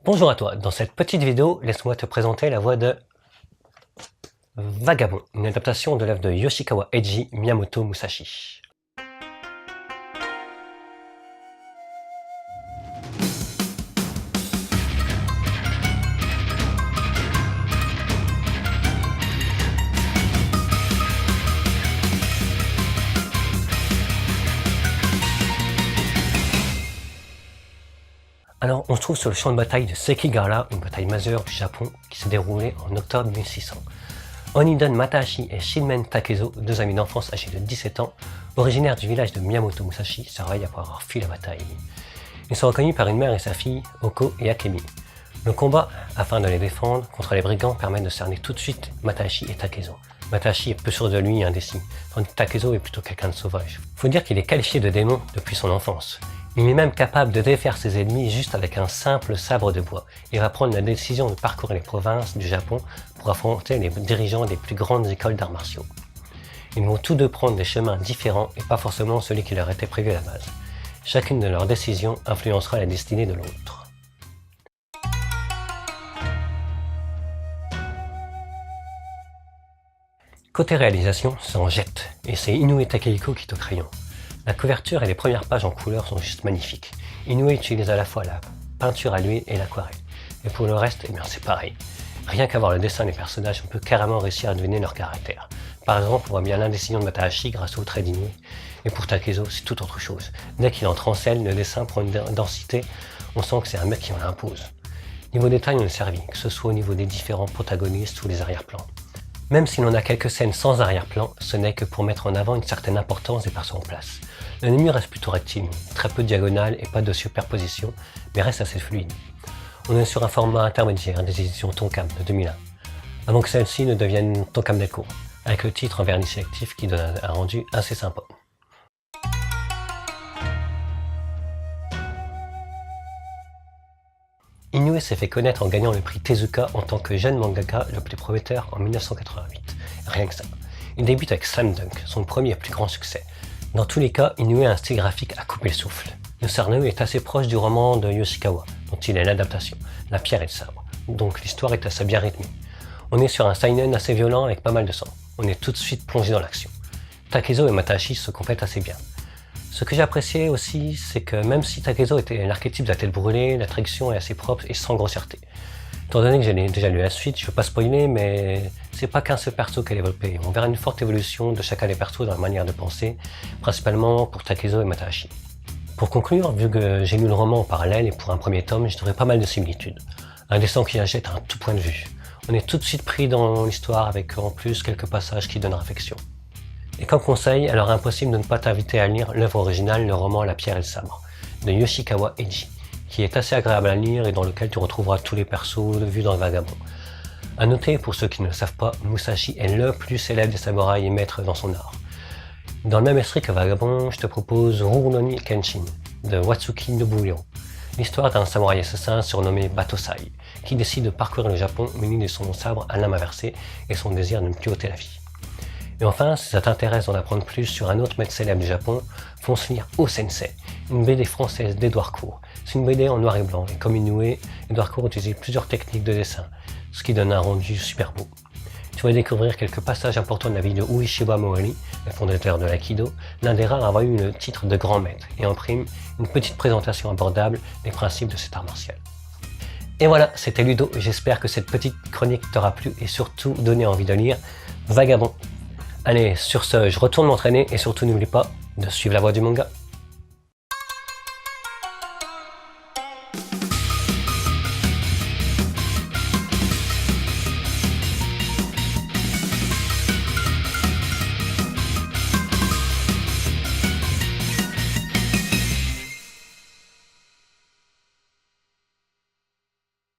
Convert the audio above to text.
Bonjour à toi, dans cette petite vidéo, laisse-moi te présenter la voix de Vagabond, une adaptation de l'œuvre de Yoshikawa Eiji Miyamoto Musashi. Alors, on se trouve sur le champ de bataille de Sekigahara, une bataille majeure du Japon qui s'est déroulée en octobre 1600. Oniden Matahashi et Shinmen Takezo, deux amis d'enfance âgés de 17 ans, originaires du village de Miyamoto Musashi, se réveillent après avoir fui la bataille. Ils sont reconnus par une mère et sa fille, Oko et Akemi. Le combat, afin de les défendre contre les brigands, permet de cerner tout de suite Matahashi et Takezo. Matahashi est peu sûr de lui et indécis, tandis que Takezo est plutôt quelqu'un de sauvage. Faut dire qu'il est qualifié de démon depuis son enfance. Il est même capable de défaire ses ennemis juste avec un simple sabre de bois et va prendre la décision de parcourir les provinces du Japon pour affronter les dirigeants des plus grandes écoles d'arts martiaux. Ils vont tous deux prendre des chemins différents et pas forcément celui qui leur était prévu à la base. Chacune de leurs décisions influencera la destinée de l'autre. Côté réalisation, ça en jette, et c'est Inoue Takehiko qui est au crayon. La couverture et les premières pages en couleur sont juste magnifiques. Inoue utilise à la fois la peinture à l'huile et l'aquarelle. Et pour le reste, eh bien c'est pareil. Rien qu'à voir le dessin des personnages, on peut carrément réussir à deviner leur caractère. Par exemple, on voit bien l'indécision de Matahashi grâce au trait d'Inoue. Et pour Takezo, c'est tout autre chose. Dès qu'il entre en scène, le dessin prend une densité, on sent que c'est un mec qui en l'impose. Niveau détail, on est servi, que ce soit au niveau des différents protagonistes ou des arrière-plans. Même si l'on a quelques scènes sans arrière-plan, ce n'est que pour mettre en avant une certaine importance des persos en place. L'ennemi reste plutôt rectiligne, très peu de diagonales et pas de superposition, mais reste assez fluide. On est sur un format intermédiaire des éditions Tonkam de 2001, avant que celle-ci ne devienne Tonkam Delcourt, avec le titre en vernis sélectif qui donne un rendu assez sympa. Inoue s'est fait connaître en gagnant le prix Tezuka en tant que jeune mangaka le plus prometteur en 1988. Rien que ça. Il débute avec Slam Dunk, son premier et plus grand succès. Dans tous les cas, Inoue a un style graphique à couper le souffle. Le scénario est assez proche du roman de Yoshikawa, dont il est l'adaptation, La pierre et le sabre. Donc l'histoire est assez bien rythmée. On est sur un seinen assez violent avec pas mal de sang. On est tout de suite plongé dans l'action. Takezo et Matahashi se complètent assez bien. Ce que j'ai apprécié aussi, c'est que même si Takezo était l'archétype de la tête brûlée, la traduction est assez propre et sans grossièreté. Étant donné que j'ai déjà lu la suite, je ne veux pas spoiler, mais c'est pas qu'un seul perso qui est développé. On verra une forte évolution de chacun des persos dans la manière de penser, principalement pour Takezo et Matahashi. Pour conclure, vu que j'ai lu le roman en parallèle et pour un premier tome, je trouverai pas mal de similitudes. Un dessin qui achète à un tout point de vue. On est tout de suite pris dans l'histoire avec en plus quelques passages qui donnent réflexion. Et comme conseil, alors impossible de ne pas t'inviter à lire l'œuvre originale, le roman La pierre et le sabre, de Yoshikawa Eiji, qui est assez agréable à lire et dans lequel tu retrouveras tous les persos vus dans le Vagabond. A noter, pour ceux qui ne le savent pas, Musashi est le plus célèbre des samouraïs et maître dans son art. Dans le même esprit que Vagabond, je te propose Rurouni Kenshin, de Watsuki Nobuhiro, l'histoire d'un samouraï assassin surnommé Batosai, qui décide de parcourir le Japon muni de son sabre à lame inversée et son désir de ne plus ôter la vie. Et enfin, si ça t'intéresse d'en apprendre plus sur un autre maître célèbre du Japon, fonce lire O Sensei, une BD française d'Edouard Court. C'est une BD en noir et blanc, et comme Inoue, Edouard Court utilise plusieurs techniques de dessin, ce qui donne un rendu super beau. Tu vas découvrir quelques passages importants de la vie de Ueshiba Moriri, le fondateur de l'Aikido, l'un des rares à avoir eu le titre de grand maître, et en prime, une petite présentation abordable des principes de cet art martial. Et voilà, c'était Ludo, j'espère que cette petite chronique t'aura plu et surtout donné envie de lire Vagabond. Allez, sur ce, je retourne m'entraîner et surtout n'oublie pas de suivre la voie du manga.